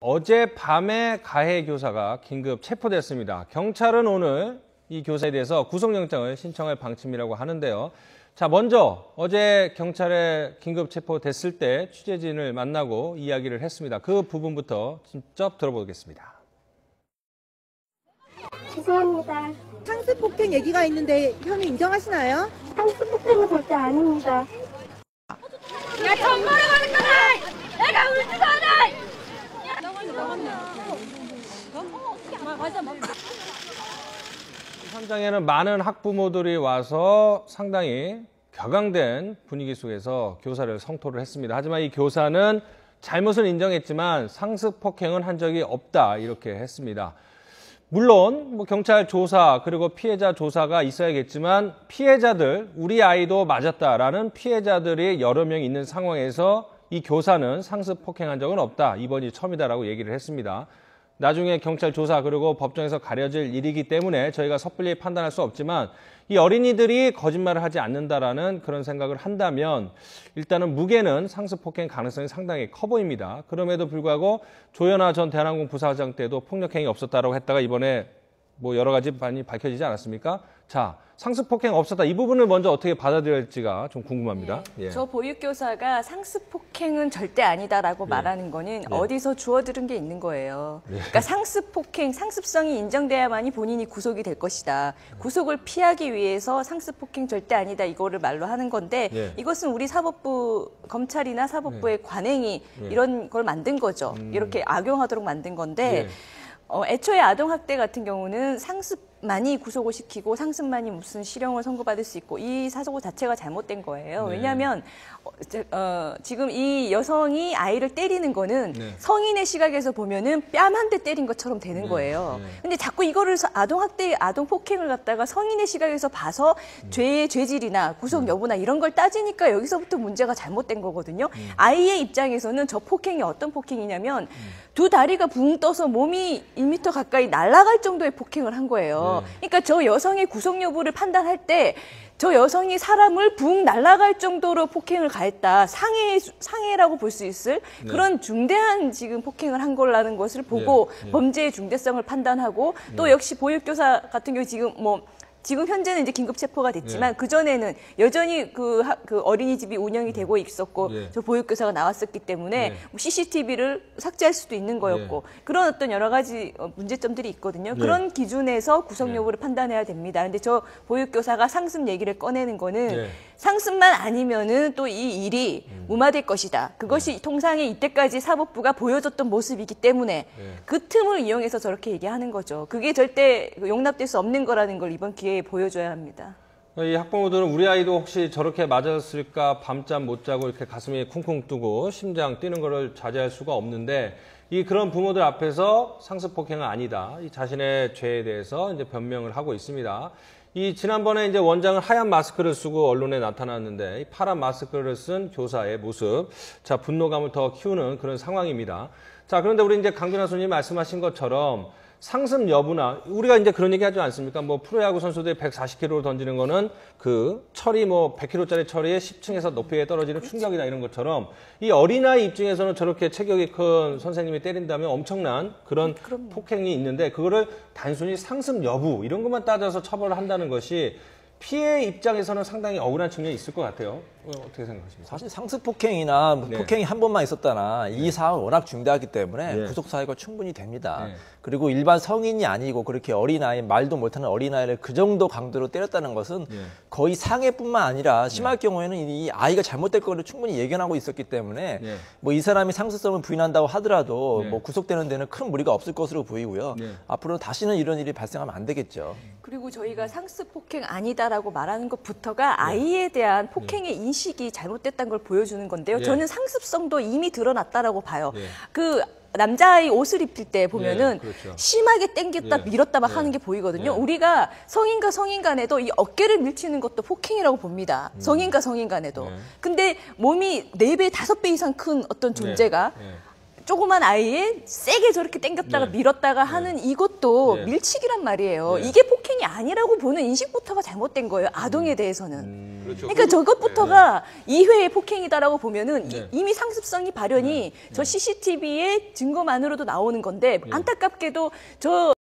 어젯밤에 가해 교사가 긴급 체포됐습니다. 경찰은 오늘 이 교사에 대해서 구속영장을 신청할 방침이라고 하는데요. 자, 먼저 어제 경찰에 긴급 체포됐을 때 취재진을 만나고 이야기를 했습니다. 그 부분부터 직접 들어보겠습니다. 죄송합니다. 상습폭행 얘기가 있는데 혐의 인정하시나요? 상습폭행은 절대 아닙니다. 야, 정보를 가는 거다! 내가 울지도 않아! 현장에는 많은 학부모들이 와서 상당히 격앙된 분위기 속에서 교사를 성토를 했습니다. 하지만 이 교사는 잘못을 인정했지만 상습폭행은 한 적이 없다 이렇게 했습니다. 물론 경찰 조사 그리고 피해자 조사가 있어야겠지만 피해자들, 우리 아이도 맞았다라는 피해자들이 여러 명 있는 상황에서 이 교사는 상습폭행한 적은 없다. 이번이 처음이다라고 얘기를 했습니다. 나중에 경찰 조사 그리고 법정에서 가려질 일이기 때문에 저희가 섣불리 판단할 수 없지만 이 어린이들이 거짓말을 하지 않는다라는 그런 생각을 한다면 일단은 무게는 상습폭행 가능성이 상당히 커 보입니다. 그럼에도 불구하고 조현아 전 대한항공 부사장 때도 폭력행위 없었다라고 했다가 이번에 여러 가지 많이 밝혀지지 않았습니까? 자, 상습폭행 없었다. 이 부분을 먼저 어떻게 받아들일지가 좀 궁금합니다. 네. 예. 저 보육교사가 상습폭행은 절대 아니다라고 말하는 거는 어디서 주워들은 게 있는 거예요. 그러니까 상습폭행, 상습성이 인정돼야만이 본인이 구속이 될 것이다. 구속을 피하기 위해서 상습폭행 절대 아니다 이거를 말로 하는 건데 이것은 우리 사법부, 검찰이나 사법부의 관행이 이런 걸 만든 거죠. 이렇게 악용하도록 만든 건데 애초에 아동학대 같은 경우는 상습만이 구속을 시키고 상습만이 무슨 실형을 선고받을 수 있고 이 사고 자체가 잘못된 거예요. 왜냐하면 지금 이 여성이 아이를 때리는 거는 성인의 시각에서 보면은 뺨 한 대 때린 것처럼 되는 거예요. 근데 자꾸 이거를 아동학대, 아동폭행을 갖다가 성인의 시각에서 봐서 죄의 죄질이나 구속 여부나 이런 걸 따지니까 여기서부터 문제가 잘못된 거거든요. 아이의 입장에서는 저 폭행이 어떤 폭행이냐면 두 다리가 붕 떠서 몸이 1m 가까이 날아갈 정도의 폭행을 한 거예요. 그러니까 저 여성의 구속 여부를 판단할 때 저 여성이 사람을 붕 날아갈 정도로 폭행을 가했다. 상해라고 볼 수 있을 그런 중대한 지금 폭행을 한 거라는 것을 보고 범죄의 중대성을 판단하고 또 역시 보육교사 같은 경우 지금 현재는 이제 긴급 체포가 됐지만 그전에는 여전히 그 어린이집이 운영이 되고 있었고 저 보육교사가 나왔었기 때문에 CCTV를 삭제할 수도 있는 거였고 그런 어떤 여러 가지 문제점들이 있거든요. 그런 기준에서 구속 여부를 판단해야 됩니다. 근데 저 보육교사가 상습 얘기를 꺼내는 거는 상습만 아니면은 또 이 일이 무마될 것이다. 그것이 통상의 이때까지 사법부가 보여줬던 모습이기 때문에 그 틈을 이용해서 저렇게 얘기하는 거죠. 그게 절대 용납될 수 없는 거라는 걸 이번 기회에 보여줘야 합니다. 이 학부모들은 우리 아이도 혹시 저렇게 맞았을까 밤잠 못 자고 이렇게 가슴이 쿵쿵 뜨고 심장 뛰는 거를 자제할 수가 없는데 그런 부모들 앞에서 상습폭행은 아니다. 이 자신의 죄에 대해서 이제 변명을 하고 있습니다. 지난번에 이제 원장은 하얀 마스크를 쓰고 언론에 나타났는데 이 파란 마스크를 쓴 교사의 모습. 자, 분노감을 더 키우는 그런 상황입니다. 자, 그런데 우리 이제 강준하 선생님이 말씀하신 것처럼 상습 여부나 우리가 이제 그런 얘기 하지 않습니까? 프로야구 선수들이 140km를 던지는 거는 철이 100km짜리 철이 10층에서 높이에 떨어지는 충격이다 이런 것처럼 이 어린아이 입장에서는 저렇게 체격이 큰 선생님이 때린다면 엄청난 그런 폭행이 있는데 그거를 단순히 상습 여부 이런 것만 따져서 처벌을 한다는 것이 피해 입장에서는 상당히 억울한 측면이 있을 것 같아요. 어떻게 생각하십니까? 사실 상습폭행이나 폭행이 한 번만 있었다나 이 사안은 워낙 중대하기 때문에 구속사유가 충분히 됩니다. 그리고 일반 성인이 아니고 그렇게 어린아이, 말도 못하는 어린아이를 그 정도 강도로 때렸다는 것은 거의 상해뿐만 아니라 심할 경우에는 이 아이가 잘못될 거를 충분히 예견하고 있었기 때문에 이 사람이 상습성을 부인한다고 하더라도 구속되는 데는 큰 무리가 없을 것으로 보이고요. 앞으로 다시는 이런 일이 발생하면 안 되겠죠. 그리고 저희가 상습폭행 아니다라고 말하는 것부터가 아이에 대한 폭행의 인식이 잘못됐다는 걸 보여주는 건데요. 저는 상습성도 이미 드러났다라고 봐요. 남자아이 옷을 입힐 때 보면은 심하게 당겼다 밀었다 막 하는 게 보이거든요. 우리가 성인과 성인 간에도 이 어깨를 밀치는 것도 폭행이라고 봅니다. 성인과 성인 간에도. 근데 몸이 4배, 5배 이상 큰 어떤 존재가 조그만 아이의 세게 저렇게 당겼다가 밀었다가 하는 이것도 네. 밀치기란 말이에요. 네. 이게 폭행이 아니라고 보는 인식부터가 잘못된 거예요. 아동에 대해서는. 그렇죠. 그러니까 저것부터가 이회의 폭행이다라고 보면은 네. 이미 상습성이 발현이 저 CCTV의 증거만으로도 나오는 건데 안타깝게도 저